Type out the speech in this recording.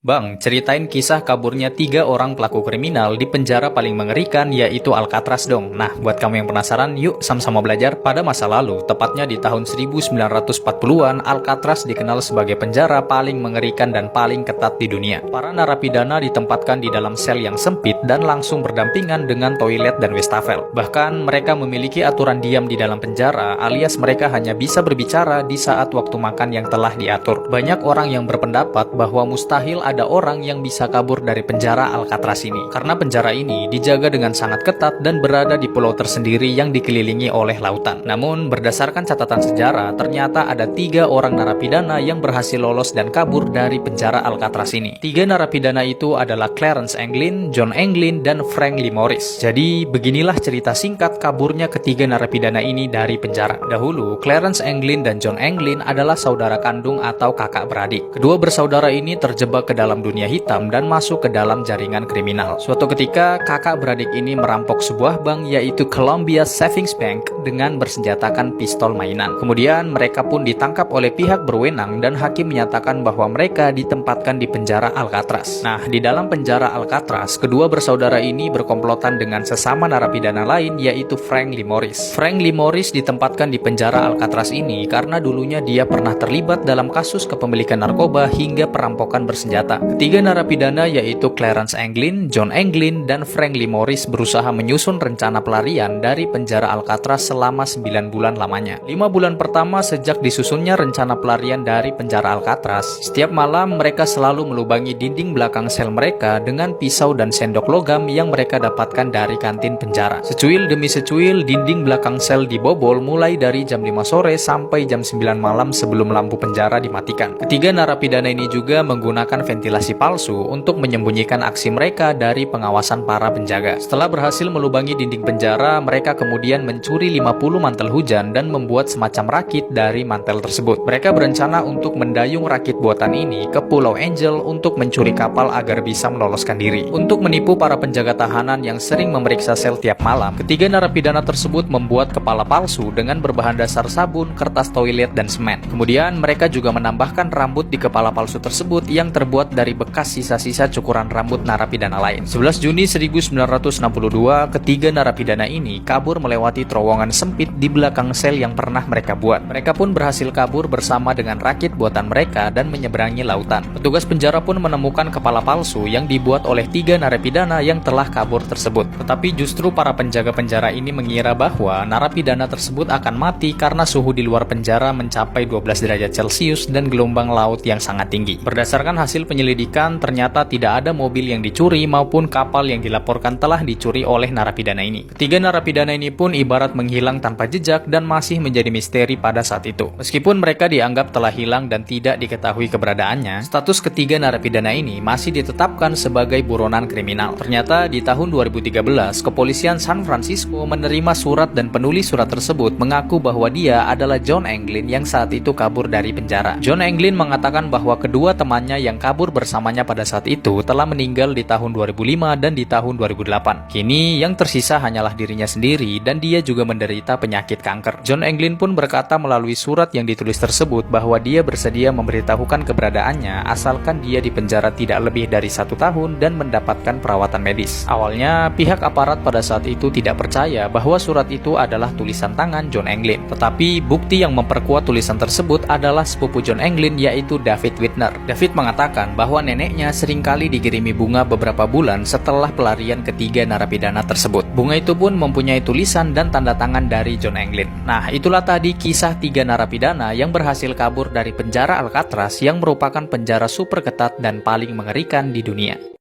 Bang, ceritain kisah kaburnya 3 orang pelaku kriminal di penjara paling mengerikan yaitu Alcatraz dong. Nah, buat kamu yang penasaran, yuk sama-sama belajar. Pada masa lalu, tepatnya di tahun 1940-an, Alcatraz dikenal sebagai penjara paling mengerikan dan paling ketat di dunia. Para narapidana ditempatkan di dalam sel yang sempit dan langsung berdampingan dengan toilet dan wastafel. Bahkan, mereka memiliki aturan diam di dalam penjara, alias mereka hanya bisa berbicara di saat waktu makan yang telah diatur. Banyak orang yang berpendapat bahwa mustahil ada orang yang bisa kabur dari penjara Alcatraz ini. Karena penjara ini dijaga dengan sangat ketat dan berada di pulau tersendiri yang dikelilingi oleh lautan. Namun, berdasarkan catatan sejarah, ternyata ada 3 orang narapidana yang berhasil lolos dan kabur dari penjara Alcatraz ini. 3 narapidana itu adalah Clarence Anglin, John Anglin, dan Frank Lee Morris. Jadi, beginilah cerita singkat kaburnya ketiga narapidana ini dari penjara. Dahulu, Clarence Anglin dan John Anglin adalah saudara kandung atau kakak beradik. Kedua bersaudara ini terjebak ke dalam dunia hitam dan masuk ke dalam jaringan kriminal. Suatu ketika, kakak beradik ini merampok sebuah bank yaitu Columbia Savings Bank dengan bersenjatakan pistol mainan. Kemudian mereka pun ditangkap oleh pihak berwenang dan hakim menyatakan bahwa mereka ditempatkan di penjara Alcatraz. Nah, di dalam penjara Alcatraz, kedua bersaudara ini berkomplotan dengan sesama narapidana lain yaitu Frank Lee Morris. Frank Lee Morris ditempatkan di penjara Alcatraz ini karena dulunya dia pernah terlibat dalam kasus kepemilikan narkoba hingga perampokan bersenjata. Ketiga narapidana yaitu Clarence Anglin, John Anglin, dan Frank Lee Morris berusaha menyusun rencana pelarian dari penjara Alcatraz selama 9 bulan lamanya. 5 bulan pertama sejak disusunnya rencana pelarian dari penjara Alcatraz, setiap malam mereka selalu melubangi dinding belakang sel mereka dengan pisau dan sendok logam yang mereka dapatkan dari kantin penjara. Secuil demi secuil, dinding belakang sel dibobol mulai dari jam 5 sore sampai jam 9 malam sebelum lampu penjara dimatikan. Ketiga narapidana ini juga menggunakan ventilasi palsu untuk menyembunyikan aksi mereka dari pengawasan para penjaga. Setelah berhasil melubangi dinding penjara, mereka kemudian mencuri 50 mantel hujan dan membuat semacam rakit dari mantel tersebut. Mereka berencana untuk mendayung rakit buatan ini ke Pulau Angel untuk mencuri kapal agar bisa meloloskan diri. Untuk menipu para penjaga tahanan yang sering memeriksa sel tiap malam, ketiga narapidana tersebut membuat kepala palsu dengan berbahan dasar sabun, kertas toilet, dan semen. Kemudian mereka juga menambahkan rambut di kepala palsu tersebut yang terbuat dari bekas sisa-sisa cukuran rambut narapidana lain. 11 Juni 1962, ketiga narapidana ini kabur melewati terowongan sempit di belakang sel yang pernah mereka buat. Mereka pun berhasil kabur bersama dengan rakit buatan mereka dan menyeberangi lautan. Petugas penjara pun menemukan kepala palsu yang dibuat oleh 3 narapidana yang telah kabur tersebut. Tetapi justru para penjaga penjara ini mengira bahwa narapidana tersebut akan mati karena suhu di luar penjara mencapai 12 derajat Celcius dan gelombang laut yang sangat tinggi. Berdasarkan hasil penyelidikan, ternyata tidak ada mobil yang dicuri maupun kapal yang dilaporkan telah dicuri oleh narapidana ini. Ketiga narapidana ini pun ibarat menghilang tanpa jejak dan masih menjadi misteri pada saat itu. Meskipun mereka dianggap telah hilang dan tidak diketahui keberadaannya, status ketiga narapidana ini masih ditetapkan sebagai buronan kriminal. Ternyata di tahun 2013, kepolisian San Francisco menerima surat dan penulis surat tersebut mengaku bahwa dia adalah John Anglin yang saat itu kabur dari penjara. John Anglin mengatakan bahwa kedua temannya yang kabur bersamanya pada saat itu telah meninggal di tahun 2005 dan di tahun 2008. Kini yang tersisa hanyalah dirinya sendiri dan dia juga menderita penyakit kanker. John Anglin pun berkata melalui surat yang ditulis tersebut bahwa dia bersedia memberitahukan keberadaannya asalkan dia dipenjara tidak lebih dari 1 tahun dan mendapatkan perawatan medis. Awalnya, pihak aparat pada saat itu tidak percaya bahwa surat itu adalah tulisan tangan John Anglin. Tetapi bukti yang memperkuat tulisan tersebut adalah sepupu John Anglin yaitu David Whitner. David mengatakan bahwa neneknya seringkali dikirimi bunga beberapa bulan setelah pelarian ketiga narapidana tersebut. Bunga itu pun mempunyai tulisan dan tanda tangan dari John Anglin. Nah, itulah tadi kisah 3 narapidana yang berhasil kabur dari penjara Alcatraz yang merupakan penjara super ketat dan paling mengerikan di dunia.